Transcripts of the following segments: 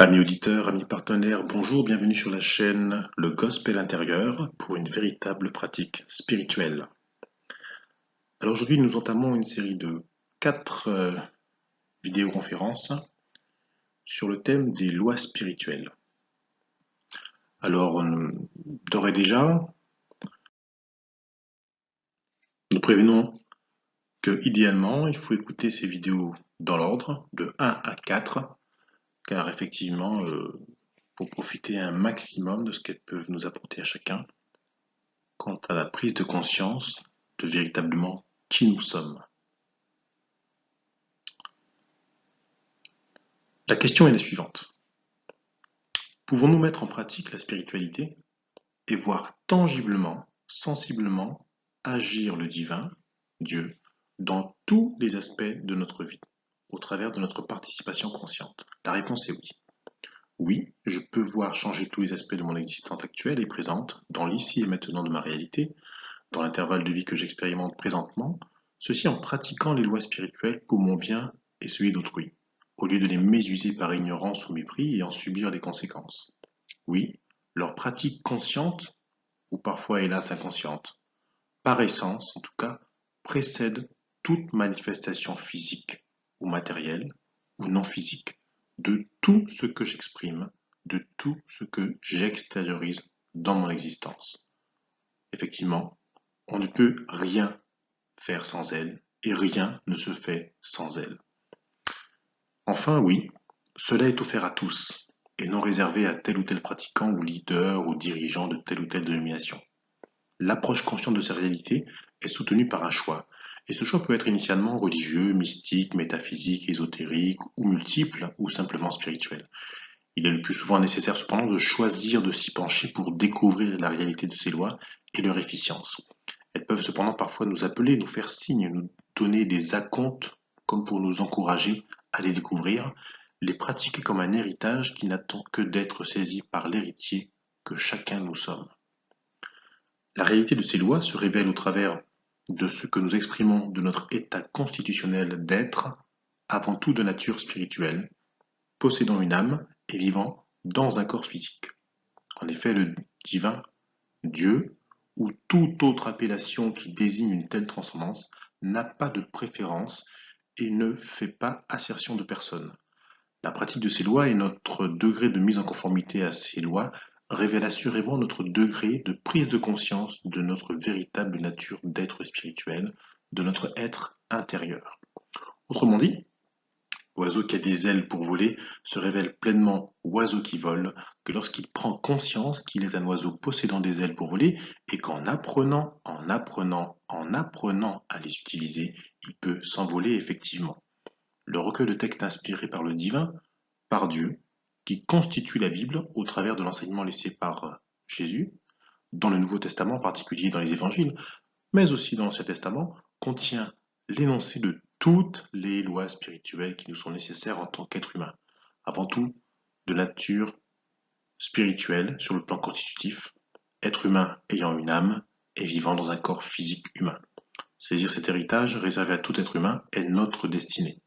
Amis auditeurs, amis partenaires, bonjour, bienvenue sur la chaîne Le Gospel intérieur pour une véritable pratique spirituelle. Alors aujourd'hui, nous entamons une série de 4 vidéoconférences sur le thème des lois spirituelles. Alors, d'ores et déjà, nous prévenons que idéalement, il faut écouter ces vidéos dans l'ordre de 1 à 4, car effectivement, pour profiter un maximum de ce qu'elles peuvent nous apporter à chacun, quant à la prise de conscience de véritablement qui nous sommes. La question est la suivante. Pouvons-nous mettre en pratique la spiritualité et voir tangiblement, sensiblement agir le divin, Dieu, dans tous les aspects de notre vie, au travers de notre participation consciente? La réponse est oui. Oui, je peux voir changer tous les aspects de mon existence actuelle et présente, dans l'ici et maintenant de ma réalité, dans l'intervalle de vie que j'expérimente présentement, ceci en pratiquant les lois spirituelles pour mon bien et celui d'autrui, au lieu de les mésuser par ignorance ou mépris et en subir les conséquences. Oui, leur pratique consciente, ou parfois hélas inconsciente, par essence en tout cas, précède toute manifestation physique ou matérielle ou non physique de tout ce que j'exprime, de tout ce que j'extériorise dans mon existence. Effectivement, on ne peut rien faire sans elle, et rien ne se fait sans elle. Enfin, oui, cela est offert à tous, et non réservé à tel ou tel pratiquant ou leader ou dirigeant de telle ou telle dénomination. L'approche consciente de ces réalités est soutenue par un choix, et ce choix peut être initialement religieux, mystique, métaphysique, ésotérique, ou multiple, ou simplement spirituel. Il est le plus souvent nécessaire cependant de choisir de s'y pencher pour découvrir la réalité de ces lois et leur efficience. Elles peuvent cependant parfois nous appeler, nous faire signe, nous donner des acomptes comme pour nous encourager à les découvrir, les pratiquer comme un héritage qui n'attend que d'être saisi par l'héritier que chacun nous sommes. La réalité de ces lois se révèle au travers de ce que nous exprimons de notre état constitutionnel d'être, avant tout de nature spirituelle, possédant une âme et vivant dans un corps physique. En effet, le divin, Dieu, ou toute autre appellation qui désigne une telle transcendance, n'a pas de préférence et ne fait pas assertion de personne. La pratique de ces lois et notre degré de mise en conformité à ces lois révèlent assurément notre degré de prise de conscience de notre véritable nature d'être spirituel, de notre être intérieur. Autrement dit, l'oiseau qui a des ailes pour voler se révèle pleinement oiseau qui vole que lorsqu'il prend conscience qu'il est un oiseau possédant des ailes pour voler et qu'en apprenant à les utiliser, il peut s'envoler effectivement. Le recueil de textes inspiré par le divin, par Dieu, qui constitue la Bible au travers de l'enseignement laissé par Jésus, dans le Nouveau Testament, en particulier dans les évangiles, mais aussi dans l'Ancien Testament, contient l'énoncé de toutes les lois spirituelles qui nous sont nécessaires en tant qu'être humain. Avant tout, de nature spirituelle sur le plan constitutif, être humain ayant une âme et vivant dans un corps physique humain. Saisir cet héritage réservé à tout être humain est notre destinée.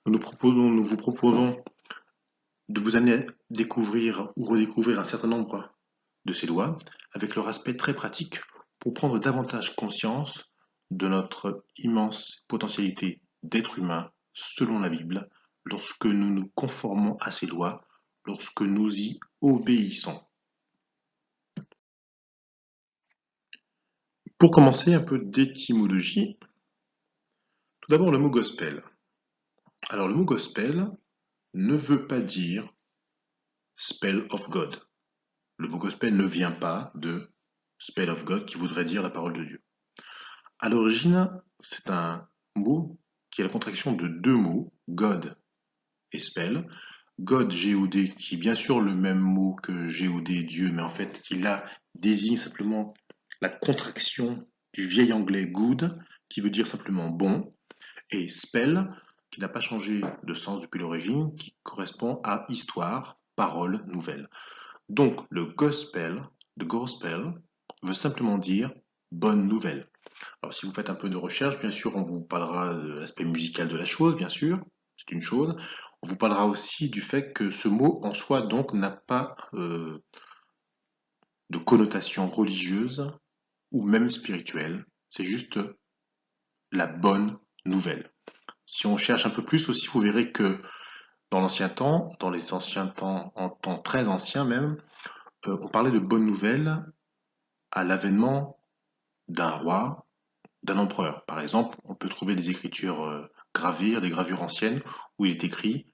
Nous vous proposons de vous amener à découvrir ou redécouvrir un certain nombre de ces lois avec leur aspect très pratique pour prendre davantage conscience de notre immense potentialité d'être humain selon la Bible lorsque nous nous conformons à ces lois, lorsque nous y obéissons. Pour commencer, un peu d'étymologie. Tout d'abord, le mot gospel. Alors, le mot gospel ne veut pas dire spell of God. Le mot gospel ne vient pas de spell of God qui voudrait dire la parole de Dieu. À l'origine, c'est un mot qui est la contraction de deux mots, God et spell. God, G-O-D, qui est bien sûr le même mot que G-O-D, Dieu, mais en fait, qui là désigne simplement la contraction du vieil anglais good, qui veut dire simplement bon, et spell, qui n'a pas changé de sens depuis l'origine, qui correspond à histoire, parole, nouvelle. Donc, le gospel veut simplement dire bonne nouvelle. Alors, si vous faites un peu de recherche, bien sûr, on vous parlera de l'aspect musical de la chose, bien sûr. c'est une chose. On vous parlera aussi du fait que ce mot en soi donc n'a pas de connotation religieuse ou même spirituelle. C'est juste la bonne nouvelle. Si on cherche un peu plus aussi, vous verrez que dans l'ancien temps, dans les anciens temps, en temps très ancien même, on parlait de bonnes nouvelles à l'avènement d'un roi, d'un empereur. Par exemple, on peut trouver des écritures gravées, des gravures anciennes, où il est écrit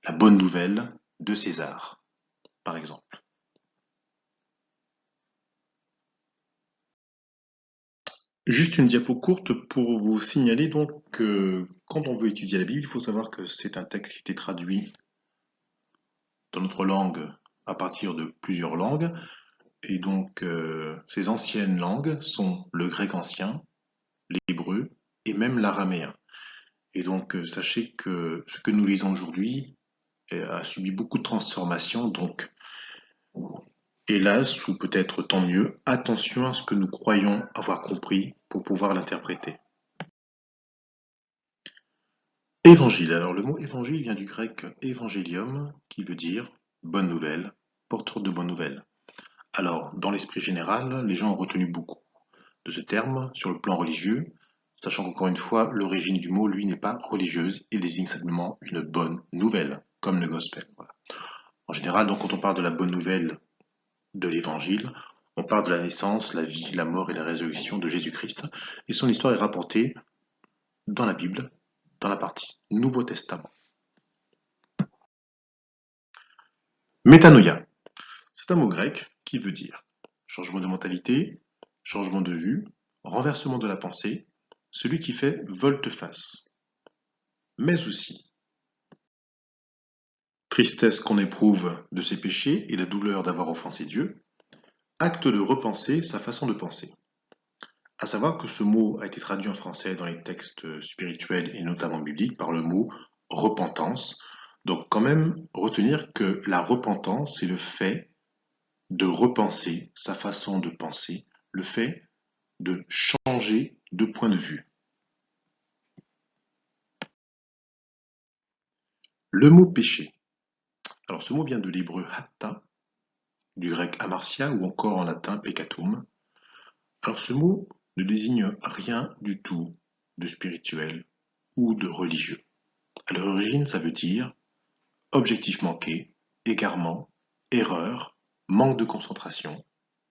la bonne nouvelle de César, par exemple. Juste une diapo courte pour vous signaler donc que quand on veut étudier la Bible, il faut savoir que c'est un texte qui a été traduit dans notre langue à partir de plusieurs langues. Et donc ces anciennes langues sont le grec ancien, l'hébreu et même l'araméen. Et donc sachez que ce que nous lisons aujourd'hui a subi beaucoup de transformations, donc hélas, ou peut-être tant mieux, attention à ce que nous croyons avoir compris pour pouvoir l'interpréter. Évangile. Alors le mot évangile vient du grec evangelium, qui veut dire bonne nouvelle, porteur de bonnes nouvelles. Alors, dans l'esprit général, les gens ont retenu beaucoup de ce terme sur le plan religieux, sachant qu'encore une fois, l'origine du mot, lui, n'est pas religieuse, il désigne simplement une bonne nouvelle, comme le gospel. Voilà. En général, donc, quand on parle de la bonne nouvelle de l'évangile, on parle de la naissance, la vie, la mort et la résurrection de Jésus-Christ, et son histoire est rapportée dans la Bible, dans la partie Nouveau Testament. Métanoïa, c'est un mot grec qui veut dire changement de mentalité, changement de vue, renversement de la pensée, celui qui fait volte-face. Mais aussi tristesse qu'on éprouve de ses péchés et la douleur d'avoir offensé Dieu, acte de repenser sa façon de penser. À savoir que ce mot a été traduit en français dans les textes spirituels et notamment bibliques par le mot repentance. Donc quand même retenir que la repentance, c'est le fait de repenser sa façon de penser, le fait de changer de point de vue. Le mot péché. Alors ce mot vient de l'hébreu hatta, du grec amartia ou encore en latin peccatum. Alors ce mot ne désigne rien du tout de spirituel ou de religieux. À l'origine, ça veut dire objectif manqué, égarement, erreur, manque de concentration,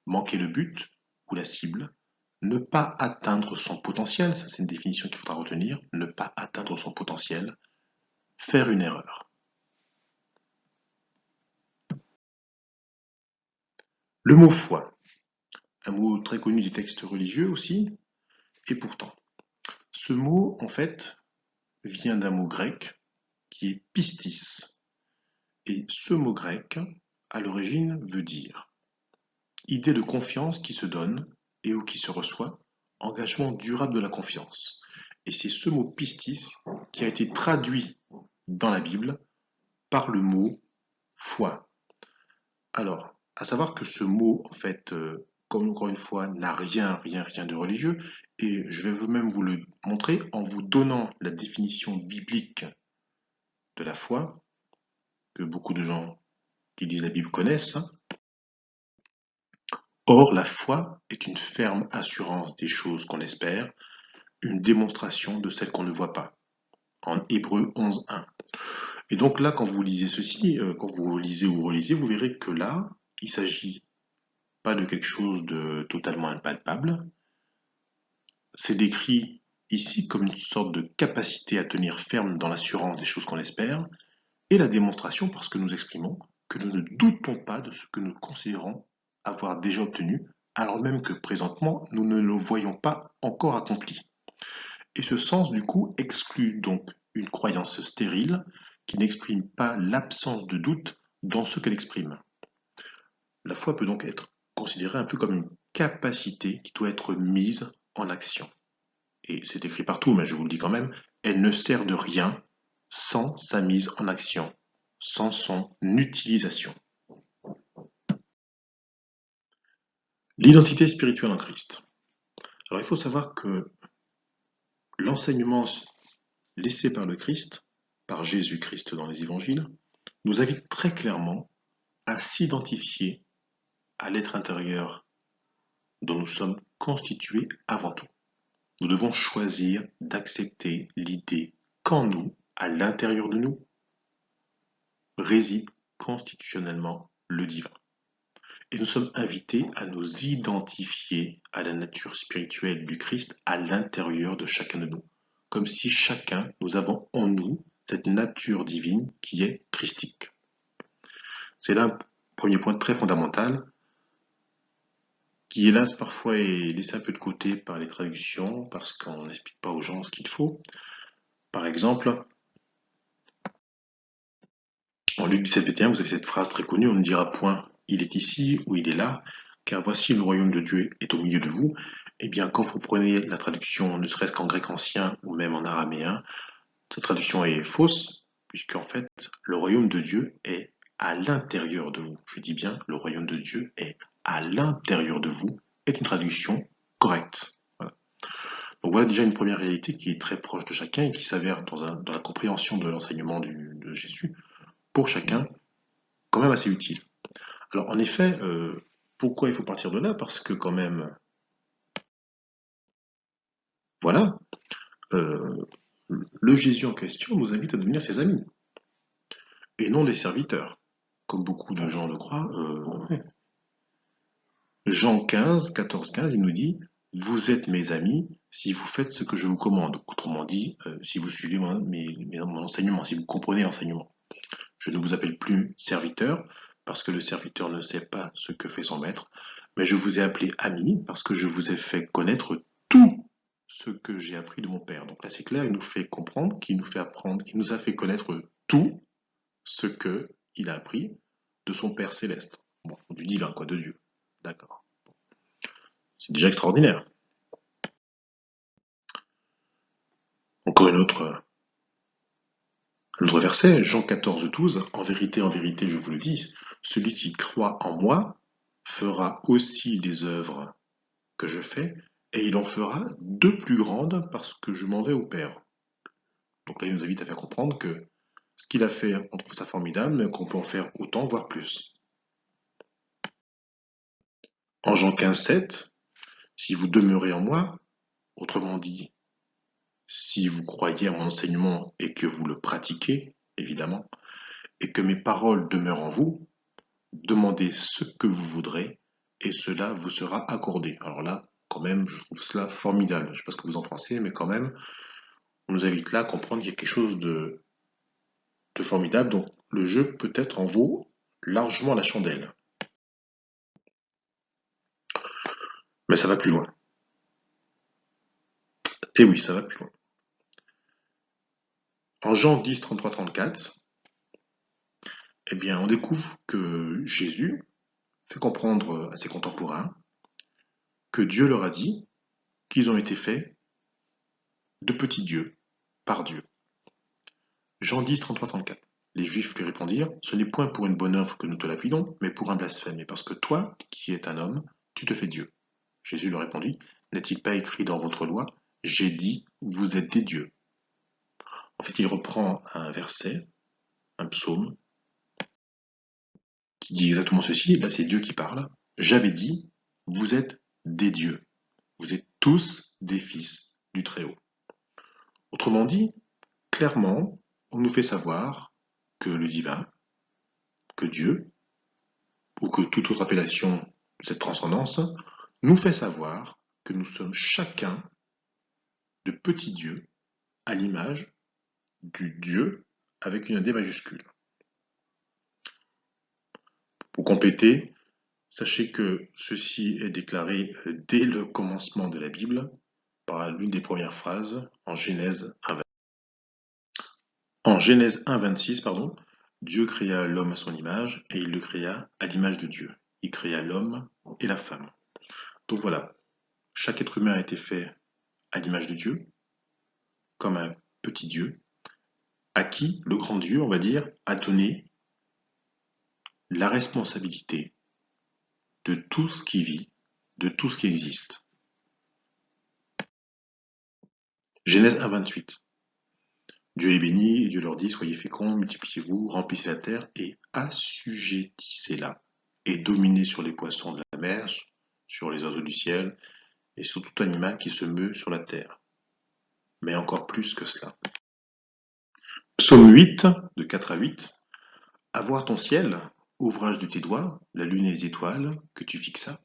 manquer le but ou la cible, ne pas atteindre son potentiel, ça c'est une définition qu'il faudra retenir, ne pas atteindre son potentiel, faire une erreur. Le mot foi, un mot très connu des textes religieux aussi, et pourtant, ce mot en fait vient d'un mot grec qui est pistis. Et ce mot grec, à l'origine, veut dire idée de confiance qui se donne et ou qui se reçoit, engagement durable de la confiance. Et c'est ce mot pistis qui a été traduit dans la Bible par le mot foi. Alors, à savoir que ce mot, en fait, comme encore une fois, n'a rien de religieux, et je vais même vous le montrer en vous donnant la définition biblique de la foi, que beaucoup de gens qui lisent la Bible connaissent. Or, la foi est une ferme assurance des choses qu'on espère, une démonstration de celles qu'on ne voit pas. En Hébreux 11.1. Et donc là, quand vous lisez ceci, quand vous lisez ou relisez, vous verrez que là, il s'agit pas de quelque chose de totalement impalpable. C'est décrit ici comme une sorte de capacité à tenir ferme dans l'assurance des choses qu'on espère, et la démonstration parce que nous exprimons que nous ne doutons pas de ce que nous considérons avoir déjà obtenu, alors même que présentement, nous ne le voyons pas encore accompli. Et ce sens, du coup, exclut donc une croyance stérile qui n'exprime pas l'absence de doute dans ce qu'elle exprime. La foi peut donc être considérée un peu comme une capacité qui doit être mise en action. Et c'est écrit partout, mais je vous le dis quand même, elle ne sert de rien sans sa mise en action, sans son utilisation. L'identité spirituelle en Christ. Alors il faut savoir que l'enseignement laissé par le Christ, par Jésus-Christ dans les évangiles, nous invite très clairement à s'identifier à l'être intérieur dont nous sommes constitués avant tout. Nous devons choisir d'accepter l'idée qu'en nous, à l'intérieur de nous, réside constitutionnellement le divin. Et nous sommes invités à nous identifier à la nature spirituelle du Christ à l'intérieur de chacun de nous. Comme si chacun, nous avons en nous cette nature divine qui est christique. C'est là un premier point très fondamental qui, hélas, parfois est laissé un peu de côté par les traductions parce qu'on n'explique pas aux gens ce qu'il faut. Par exemple, en Luc 17, 21, vous avez cette phrase très connue, on ne dira point il est ici ou il est là, car voici le royaume de Dieu est au milieu de vous. Eh bien, quand vous prenez la traduction, ne serait-ce qu'en grec ancien ou même en araméen, cette traduction est fausse, puisqu'en fait, le royaume de Dieu est à l'intérieur de vous. Je dis bien, le royaume de Dieu est à l'intérieur de vous, est une traduction correcte. Voilà. Donc voilà déjà une première réalité qui est très proche de chacun et qui s'avère dans la compréhension de l'enseignement de Jésus, pour chacun, quand même assez utile. Alors en effet, pourquoi il faut partir de là? Parce que quand même, voilà, euh, le Jésus en question nous invite à devenir ses amis, et non des serviteurs, comme beaucoup de gens le croient. Ouais. Jean 15, 14, 15, il nous dit, vous êtes mes amis si vous faites ce que je vous commande. Autrement dit, si vous suivez mon enseignement, si vous comprenez l'enseignement. Je ne vous appelle plus serviteur, parce que le serviteur ne sait pas ce que fait son maître, mais je vous ai appelé ami, parce que je vous ai fait connaître tout ce que j'ai appris de mon Père. Donc là, c'est clair, il nous fait comprendre, qu'il nous fait apprendre, qu'il nous a fait connaître tout ce qu'il a appris de son Père céleste. Bon, du divin, quoi, de Dieu. D'accord. C'est déjà extraordinaire. Encore un autre verset, Jean 14, 12. En vérité, je vous le dis, celui qui croit en moi fera aussi des œuvres que je fais, et il en fera de plus grandes parce que je m'en vais au Père. Donc là, il nous invite à faire comprendre que ce qu'il a fait, on trouve ça formidable, mais qu'on peut en faire autant, voire plus. En Jean 15, 7, si vous demeurez en moi, autrement dit, si vous croyez à mon enseignement et que vous le pratiquez, évidemment, et que mes paroles demeurent en vous, demandez ce que vous voudrez et cela vous sera accordé. Alors là, quand même, je trouve cela formidable. Je ne sais pas ce que vous en pensez, mais quand même, on nous invite là à comprendre qu'il y a quelque chose de formidable. Donc le jeu peut-être en vaut largement la chandelle. Mais ça va plus loin. Et oui, ça va plus loin. En Jean 10, 33, 34, eh bien, on découvre que Jésus fait comprendre à ses contemporains que Dieu leur a dit qu'ils ont été faits de petits dieux, par Dieu. Jean 10, 33, 34. Les Juifs lui répondirent, ce n'est point pour une bonne œuvre que nous te lapidons, mais pour un blasphème, et parce que toi, qui es un homme, tu te fais Dieu. Jésus leur répondit, n'est-il pas écrit dans votre loi, j'ai dit, vous êtes des dieux. En fait, il reprend un verset, un psaume, qui dit exactement ceci, là c'est Dieu qui parle, j'avais dit, vous êtes des dieux, vous êtes tous des fils du Très-Haut. Autrement dit, clairement, on nous fait savoir que le divin, que Dieu, ou que toute autre appellation de cette transcendance, nous fait savoir que nous sommes chacun de petits dieux à l'image du Dieu avec une D majuscule. Pour compléter, sachez que ceci est déclaré dès le commencement de la Bible par l'une des premières phrases en Genèse 1, en Genèse 1,26, pardon, Dieu créa l'homme à son image et il le créa à l'image de Dieu. Il créa l'homme et la femme. Donc voilà, chaque être humain a été fait à l'image de Dieu, comme un petit Dieu, à qui le grand Dieu, on va dire, a donné la responsabilité de tout ce qui vit, de tout ce qui existe. Genèse 1,28. Dieu les bénit et Dieu leur dit, soyez féconds, multipliez-vous, remplissez la terre et assujettissez-la et dominez sur les poissons de la mer, sur les oiseaux du ciel et sur tout animal qui se meut sur la terre. Mais encore plus que cela. Psaume 8, de 4 à 8. À voir ton ciel, ouvrage de tes doigts, la lune et les étoiles que tu fixas.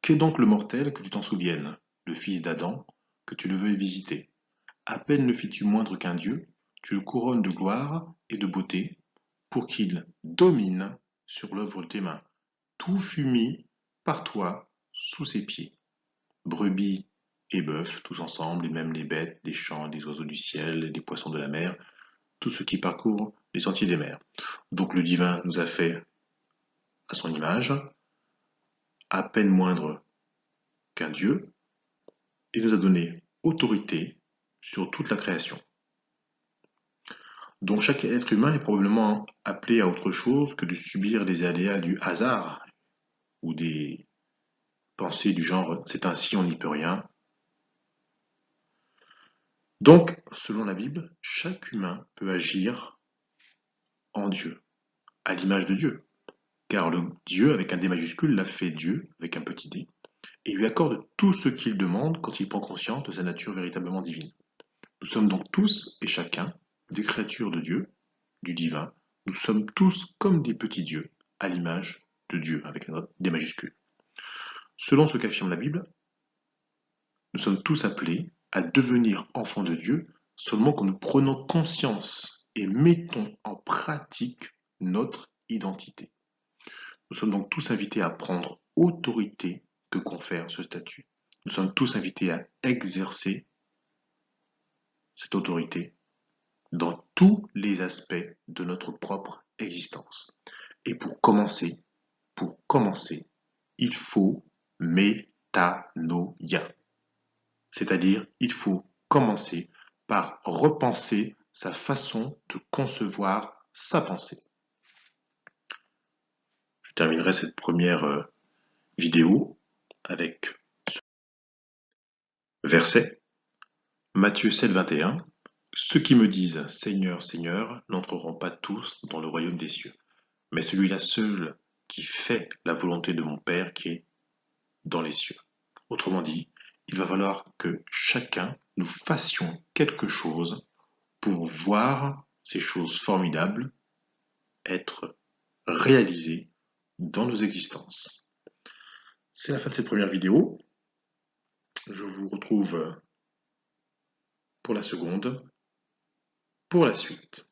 Qu'est donc le mortel que tu t'en souviennes, le fils d'Adam, que tu le veuilles visiter? À peine le fis-tu moindre qu'un Dieu, tu le couronnes de gloire et de beauté, pour qu'il domine sur l'œuvre de tes mains. Tout fut mis par toi sous ses pieds. Brebis et bœufs, tous ensemble, et même les bêtes des champs, des oiseaux du ciel, des poissons de la mer, tout ce qui parcourt les sentiers des mers. Donc le divin nous a fait à son image, à peine moindre qu'un Dieu, et nous a donné autorité sur toute la création. Donc chaque être humain est probablement appelé à autre chose que de subir les aléas du hasard ou des pensées du genre c'est ainsi, on n'y peut rien. Donc, selon la Bible, chaque humain peut agir en Dieu, à l'image de Dieu. Car le Dieu, avec un D majuscule, l'a fait Dieu, avec un petit d, et lui accorde tout ce qu'il demande quand il prend conscience de sa nature véritablement divine. Nous sommes donc tous et chacun des créatures de Dieu, du divin. Nous sommes tous comme des petits dieux, à l'image de Dieu, avec un D majuscule. Selon ce qu'affirme la Bible, nous sommes tous appelés à devenir enfants de Dieu seulement quand nous prenons conscience et mettons en pratique notre identité. Nous sommes donc tous invités à prendre autorité que confère ce statut. Nous sommes tous invités à exercer cette autorité dans tous les aspects de notre propre existence. Et pour commencer, il faut métanoïa. C'est-à-dire, il faut commencer par repenser sa façon de concevoir sa pensée. Je terminerai cette première vidéo avec ce verset, Matthieu 7, 21. Ceux qui me disent Seigneur, Seigneur n'entreront pas tous dans le royaume des cieux, mais celui-là seul qui fait la volonté de mon Père qui est dans les cieux. Autrement dit, il va falloir que chacun nous fassions quelque chose pour voir ces choses formidables être réalisées dans nos existences. C'est la fin de cette première vidéo. Je vous retrouve pour la seconde, pour la suite.